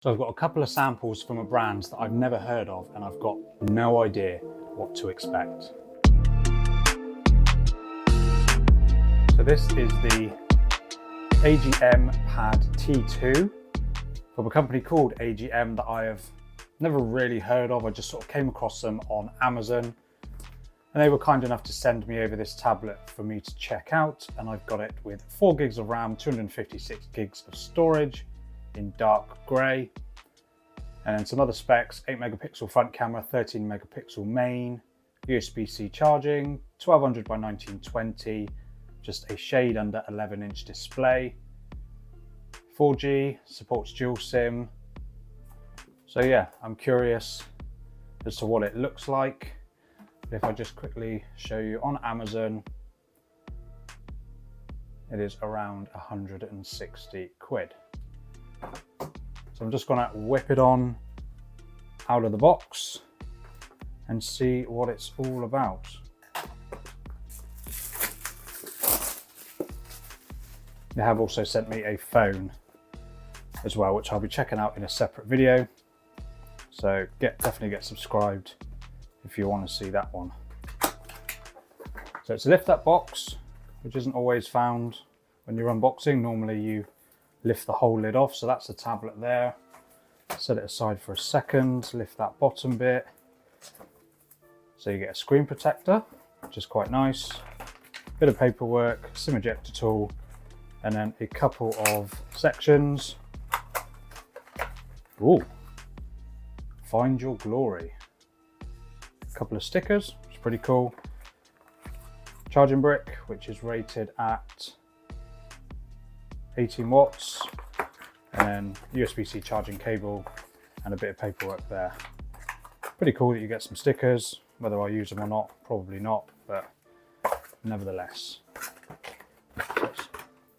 So I've got a couple of samples from a brand that I've never heard of and I've got no idea what to expect. So this is the AGM Pad T2 from a company called AGM that I have never really heard of. I just sort of came across them on Amazon and they were kind enough to send me over this tablet for me to check out, and I've got it with 4 gigs of RAM, 256 gigs of storage in dark grey, and then some other specs: 8 megapixel front camera, 13 megapixel main, USB-C charging, 1200 by 1920, just a shade under 11-inch display, 4G, supports dual SIM. So yeah, I'm curious as to what it looks like. If I just quickly show you on Amazon, it is around 160 quid. So I'm just gonna whip it on out of the box and see what it's all about. They have also sent me a phone as well, which I'll be checking out in a separate video. So definitely get subscribed if you want to see that one. So it's a lift up box, which isn't always found when you're unboxing. Normally you lift the whole lid off. So that's the tablet there. Set it aside for a second, lift that bottom bit. So you get a screen protector, which is quite nice. Bit of paperwork, SIM ejector tool, and then a couple of sections. Ooh, find your glory. A couple of stickers, which is pretty cool. Charging brick, which is rated at 18 watts. And then USB-C charging cable and a bit of paperwork there. Pretty cool that you get some stickers. Whether I use them or not, probably not, but nevertheless.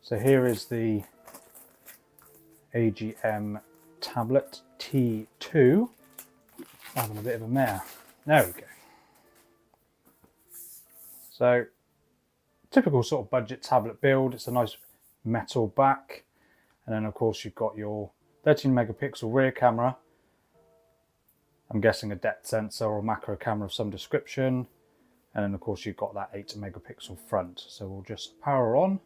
So here is the AGM tablet T2. Having a bit of a mare. There we go. So typical sort of budget tablet build. It's a nice metal back. And then of course you've got your 13 megapixel rear camera. I'm guessing a depth sensor or macro camera of some description. And then of course you've got that 8 megapixel front. So we'll just power on.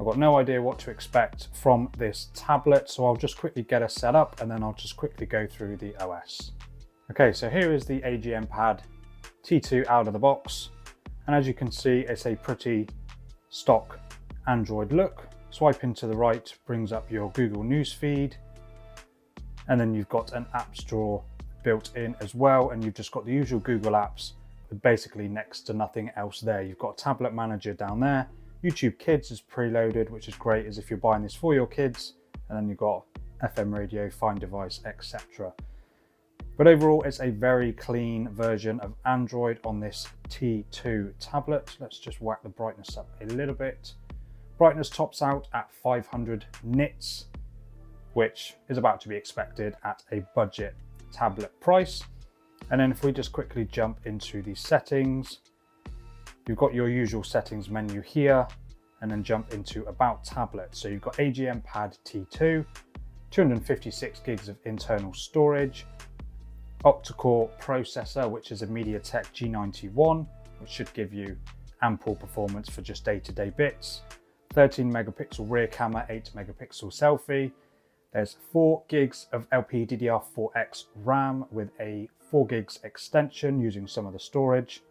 I've got no idea what to expect from this tablet, so I'll just quickly get us set up and then I'll just quickly go through the OS. Okay, so here is the AGM Pad T2 out of the box. And as you can see, it's a pretty stock Android look. Swiping to the right brings up your Google News feed, and then you've got an apps drawer built in as well, and you've just got the usual Google apps with basically next to nothing else there. You've got a tablet manager down there. YouTube Kids is preloaded, which is great as if you're buying this for your kids, and then you've got FM radio, Find Device, etc. But overall, it's a very clean version of Android on this T2 tablet. Let's just whack the brightness up a little bit. Brightness tops out at 500 nits, which is about to be expected at a budget tablet price. And then if we just quickly jump into the settings, you've got your usual settings menu here, and then jump into About Tablet. So you've got AGM Pad T2, 256 gigs of internal storage, octa-core processor, which is a MediaTek G91, which should give you ample performance for just day-to-day bits. 13 megapixel rear camera, 8 megapixel selfie. There's 4 gigs of LPDDR4X RAM with a 4 gigs extension using some of the storage.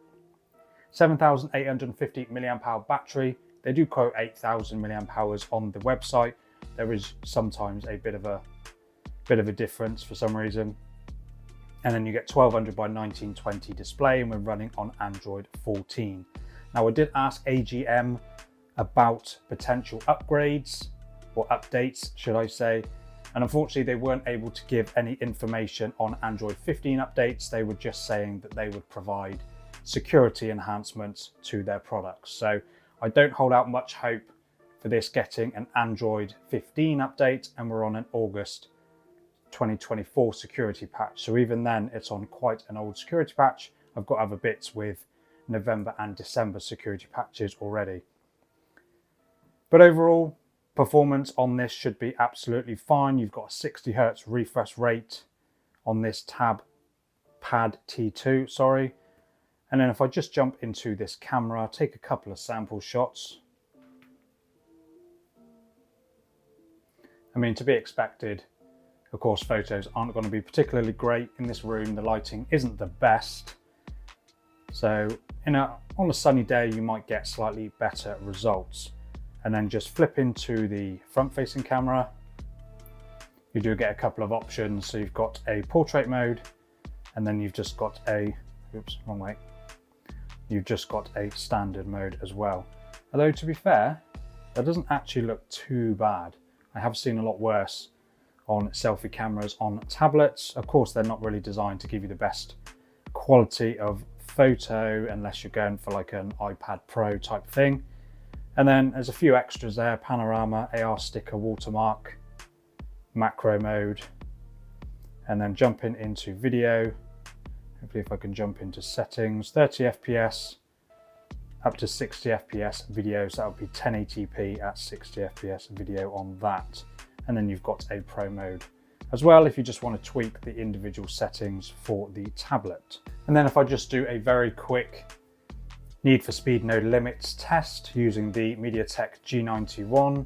7,850 milliamp hour battery. They do quote 8,000 milliamp hours on the website. There is sometimes a bit of a difference for some reason. And then you get 1200 by 1920 display, and we're running on Android 14. Now I did ask AGM about potential upgrades or updates, should I say, and unfortunately they weren't able to give any information on Android 15 updates. They were just saying that they would provide security enhancements to their products. So I don't hold out much hope for this getting an Android 15 update, and we're on an August 2024 security patch. So even then it's on quite an old security patch. I've got other bits with November and December security patches already. But overall, Performance on this should be absolutely fine. You've got a 60 Hz refresh rate on this Tab Pad T2, sorry. And then if I just jump into this camera, take a couple of sample shots. I mean, to be expected, of course, photos aren't going to be particularly great in this room. The lighting isn't the best. So on a sunny day, you might get slightly better results. And then just flip into the front-facing camera. You do get a couple of options. So you've got a portrait mode, and then you've just got a, oops, wrong way. You've just got a standard mode as well. Although to be fair, that doesn't actually look too bad. I have seen a lot worse on selfie cameras on tablets. Of course, they're not really designed to give you the best quality of photo unless you're going for like an iPad Pro type thing. And then there's a few extras there: panorama, AR sticker, watermark, macro mode, and then jumping into video. Hopefully if I can jump into settings, 30 FPS up to 60 FPS video. So that would be 1080p at 60 FPS video on that. And then you've got a pro mode as well if you just want to tweak the individual settings for the tablet. And then if I just do a very quick Need for Speed No Limits test using the MediaTek G91.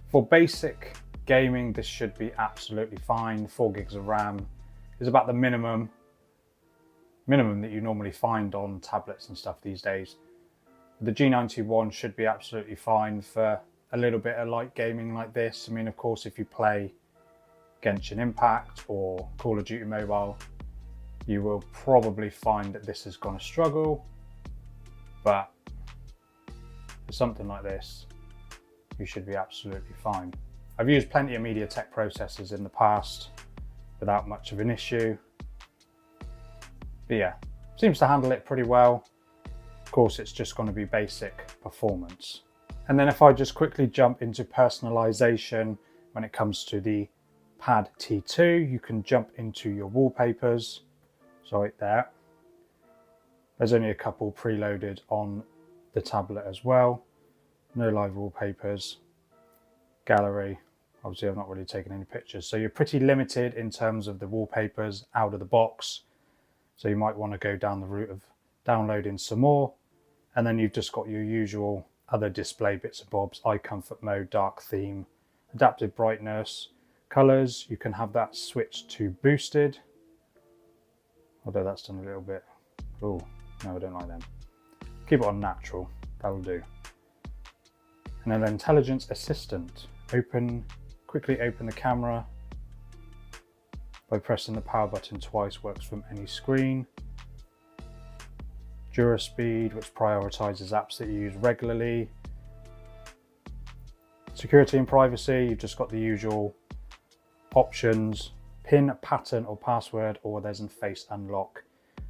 For basic gaming, this should be absolutely fine. 4 gigs of RAM is about the minimum that you normally find on tablets and stuff these days. The G91 should be absolutely fine for a little bit of light gaming like this. I mean, of course, if you play Genshin Impact or Call of Duty Mobile, you will probably find that this is going to struggle, but for something like this, you should be absolutely fine. I've used plenty of MediaTek processors in the past without much of an issue. But yeah, seems to handle it pretty well. Of course, it's just going to be basic performance. And then if I just quickly jump into personalization, when it comes to the Pad T2, you can jump into your wallpapers. So right there. There's only a couple preloaded on the tablet as well. No live wallpapers. Gallery. Obviously, I've not really taken any pictures. So you're pretty limited in terms of the wallpapers out of the box. So you might want to go down the route of downloading some more. And then you've just got your usual other display bits and bobs: eye comfort mode, dark theme, adaptive brightness, colors. You can have that switched to boosted. Although that's done a little bit. Oh, no, I don't like them. Keep it on natural, that'll do. And then Intelligence Assistant. Quickly open the camera by pressing the power button twice, works from any screen. DuraSpeed, which prioritizes apps that you use regularly. Security and privacy, you've just got the usual options: PIN, pattern or password, or there's a face unlock,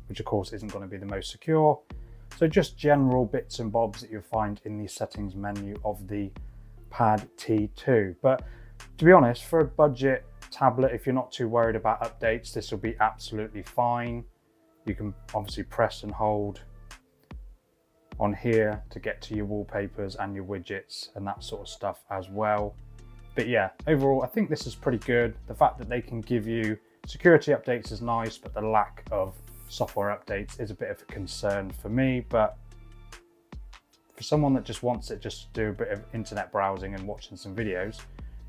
which of course isn't going to be the most secure. So just general bits and bobs that you'll find in the settings menu of the Pad T2. But to be honest, for a budget tablet, if you're not too worried about updates, this will be absolutely fine. You can obviously press and hold on here to get to your wallpapers and your widgets and that sort of stuff as well. But yeah, overall, I think this is pretty good. The fact that they can give you security updates is nice, but the lack of software updates is a bit of a concern for me. But for someone that just wants it just to do a bit of internet browsing and watching some videos,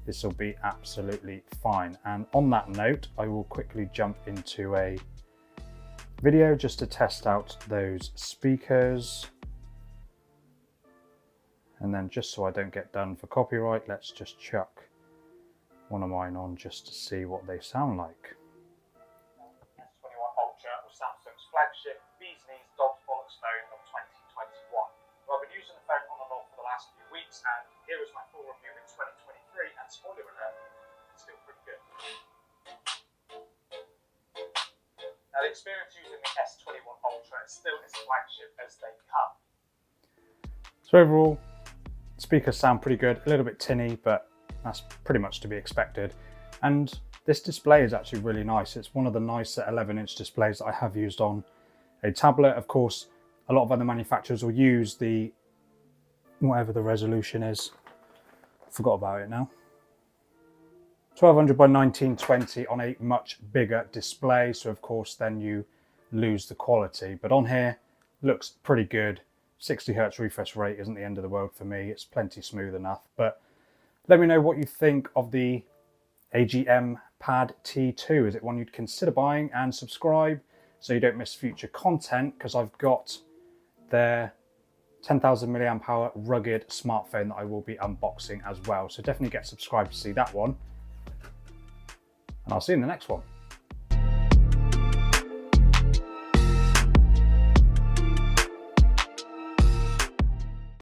this will be absolutely fine. And on that note, I will quickly jump into a video just to test out those speakers. And then just so I don't get done for copyright, let's just chuck one of mine on just to see what they sound like. S21 Ultra was Samsung's flagship bee's knees dog's bollocks phone of 2021. Well, I've been using the phone on and off for the last few weeks, and here is my full review in 2023, and spoiler alert, it's still pretty good. Now, the experience using the S21 Ultra is still as flagship as they come. So overall, speakers sound pretty good, a little bit tinny, but that's pretty much to be expected. And this display is actually really nice. It's one of the nicer 11-inch displays that I have used on a tablet. Of course, a lot of other manufacturers will use the whatever the resolution is. Forgot about it now. 1200 by 1920 on a much bigger display, so of course then you lose the quality, but on here looks pretty good. 60 Hz refresh rate isn't the end of the world for me, it's plenty smooth enough. But let me know what you think of the AGM Pad T2. Is it one you'd consider buying? And subscribe so you don't miss future content, because I've got their 10,000 mAh rugged smartphone that I will be unboxing as well. So definitely get subscribed to see that one. And I'll see you in the next one.